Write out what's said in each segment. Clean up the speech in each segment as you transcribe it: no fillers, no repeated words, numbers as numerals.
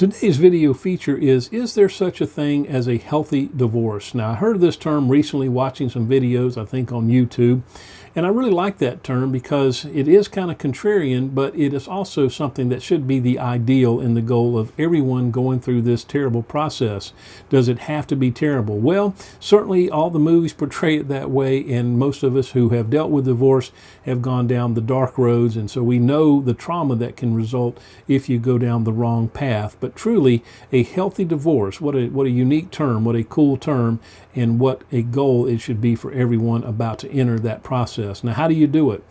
Today's video feature is there such a thing as a healthy divorce? Now, I heard of this term recently watching some videos, I think on YouTube, and I really like that term because it is kind of contrarian, but it is also something that should be the ideal and the goal of everyone going through this terrible process. Does it have to be terrible? Well, certainly all the movies portray it that way, and most of us who have dealt with divorce have gone down the dark roads, and so we know the trauma that can result if you go down the wrong path. But truly, a healthy divorce, what a unique term, what a cool term, and what a goal it should be for everyone about to enter that process. Now, how do you do it?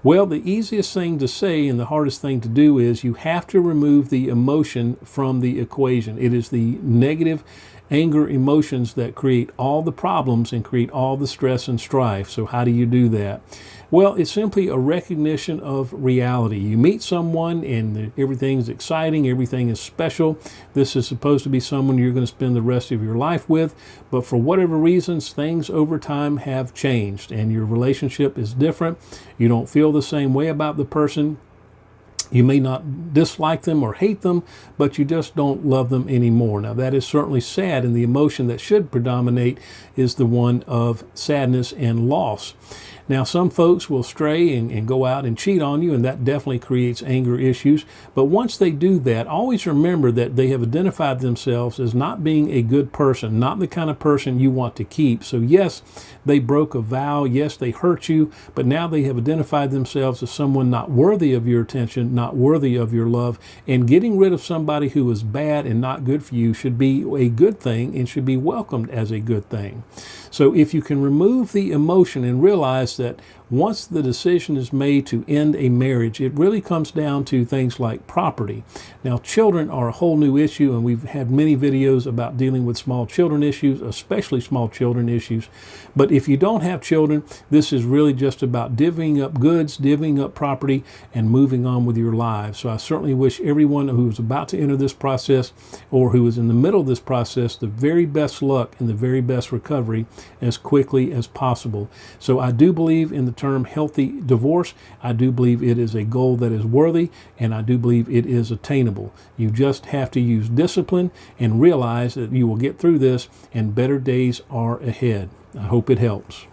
Well, the easiest thing to say and the hardest thing to do is you have to remove the emotion from the equation. It is the negative anger emotions that create all the problems and create all the stress and strife. So how do you do that? Well, it's simply a recognition of reality. You meet someone and everything's exciting, everything is special. This is supposed to be someone you're going to spend the rest of your life with, but for whatever reasons, things over time have changed and your relationship is different. You don't feel the same way about the person. You may not dislike them or hate them, but you just don't love them anymore. Now, that is certainly sad, and the emotion that should predominate is the one of sadness and loss. Now, some folks will stray and go out and cheat on you, and that definitely creates anger issues. But once they do that, always remember that they have identified themselves as not being a good person, not the kind of person you want to keep. So yes, they broke a vow. Yes, they hurt you, but now they have identified themselves as someone not worthy of your attention, not worthy of your love. And getting rid of somebody who is bad and not good for you should be a good thing and should be welcomed as a good thing. So if you can remove the emotion and realize that once the decision is made to end a marriage, it really comes down to things like property. Now, children are a whole new issue, and we've had many videos about dealing with small children issues, especially small children issues. But if you don't have children, this is really just about divvying up goods, divvying up property, and moving on with your lives. So I certainly wish everyone who is about to enter this process or who is in the middle of this process the very best luck and the very best recovery as quickly as possible. So I do believe in the term healthy divorce. I do believe it is a goal that is worthy, and I do believe it is attainable. You just have to use discipline and realize that you will get through this and better days are ahead. I hope it helps.